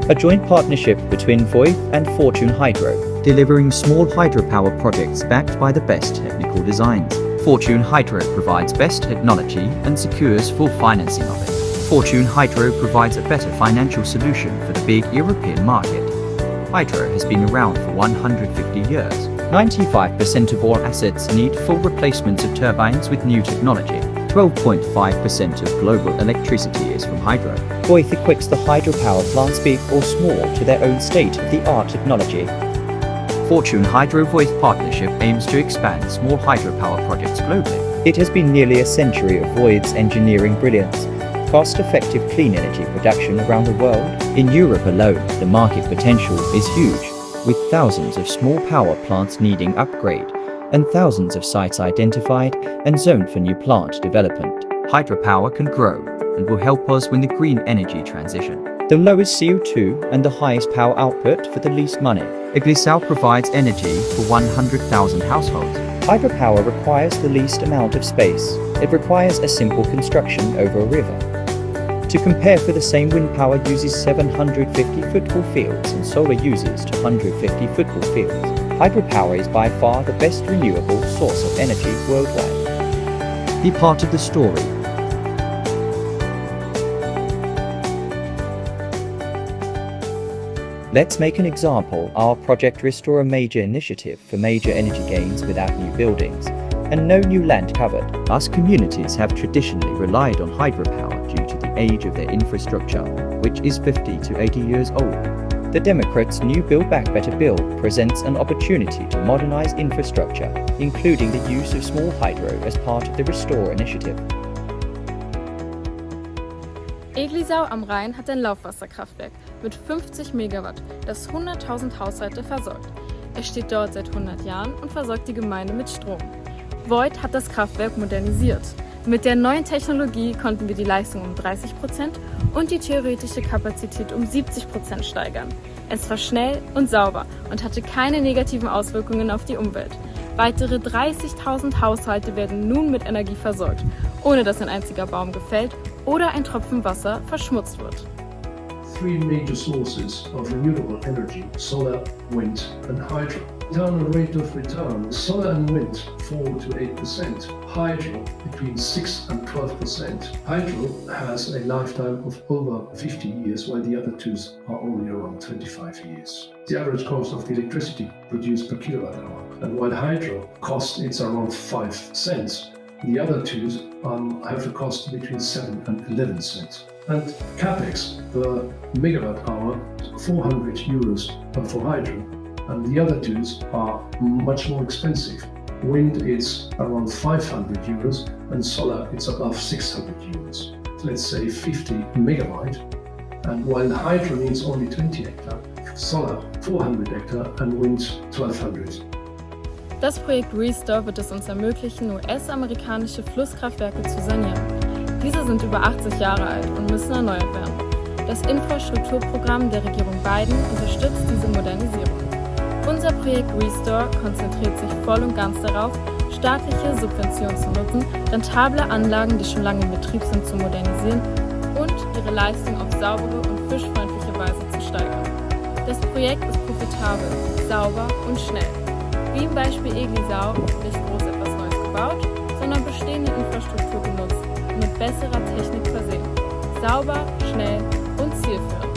a joint partnership between Voith and Fortune Hydro, delivering small hydropower projects backed by the best technical designs. Fortune Hydro provides best technology and secures full financing of it. Fortune Hydro provides a better financial solution for the big European market. Hydro has been around for 150 years. 95% of all assets need full replacements of turbines with new technology. 12.5% of global electricity is from hydro. Voith equips the hydropower plants, big or small, to their own state-of-the-art technology. Fortune Hydro-Voith partnership aims to expand small hydropower projects globally. It has been nearly a century of Voith's engineering brilliance, cost-effective clean energy production around the world. In Europe alone, the market potential is huge, with thousands of small power plants needing upgrade, and thousands of sites identified and zoned for new plant development. Hydropower can grow and will help us win the green energy transition. The lowest CO2 and the highest power output for the least money. Iglisau provides energy for 100,000 households. Hydropower requires the least amount of space. It requires a simple construction over a river. To compare, for the same, wind power uses 750 football fields and solar uses 250 football fields. Hydropower is by far the best renewable source of energy worldwide. Be part of the story. Let's make an example. Our Projekt RESTORE, a major initiative for major energy gains without new buildings and no new land covered. Us communities have traditionally relied on hydropower due to the age of their infrastructure, which is 50 to 80 years old. The Democrats' new Build Back Better bill presents an opportunity to modernize infrastructure, including the use of small hydro as part of the RESTORE initiative. Iglisau am Rhein hat ein Laufwasserkraftwerk mit 50 Megawatt, das 100.000 Haushalte versorgt. Es steht dort seit 100 Jahren und versorgt die Gemeinde mit Strom. Voith hat das Kraftwerk modernisiert. Mit der neuen Technologie konnten wir die Leistung um 30% und die theoretische Kapazität um 70% steigern. Es war schnell und sauber und hatte keine negativen Auswirkungen auf die Umwelt. Weitere 30.000 Haushalte werden nun mit Energie versorgt, ohne dass ein einziger Baum gefällt oder ein Tropfen Wasser verschmutzt wird. Three major sources of renewable energy: solar, wind and hydro. Internal rate of return: solar and wind 4 to 8%, hydro between 6 and 12%. Hydro has a lifetime of over 50 years, while the other two are only around 25 years. The average cost of the electricity produced per kilowatt hour, and while hydro cost it's around 5 cents, the other two have a cost between 7 and 11 cents. And capex per megawatt hour, 400 euros for hydro, and the other two are much more expensive. Wind is around 500 euros and solar it's above 600 euros. Let's say 50 megawatt, and while hydro needs only 20 hectare, solar 400 hectare and wind 1200. Das Projekt RESTORE wird es uns ermöglichen, US-amerikanische Flusskraftwerke zu sanieren. Diese sind über 80 Jahre alt und müssen erneuert werden. Das Infrastrukturprogramm der Regierung Biden unterstützt diese Modernisierung. Unser Projekt RESTORE konzentriert sich voll und ganz darauf, staatliche Subventionen zu nutzen, rentable Anlagen, die schon lange in Betrieb sind, zu modernisieren und ihre Leistung auf saubere und fischfreundliche Weise zu steigern. Das Projekt ist profitabel, sauber und schnell. Wie im Beispiel Iglisau nicht groß etwas Neues gebaut, sondern bestehende Infrastruktur genutzt und mit besserer Technik versehen. Sauber, schnell und zielführend.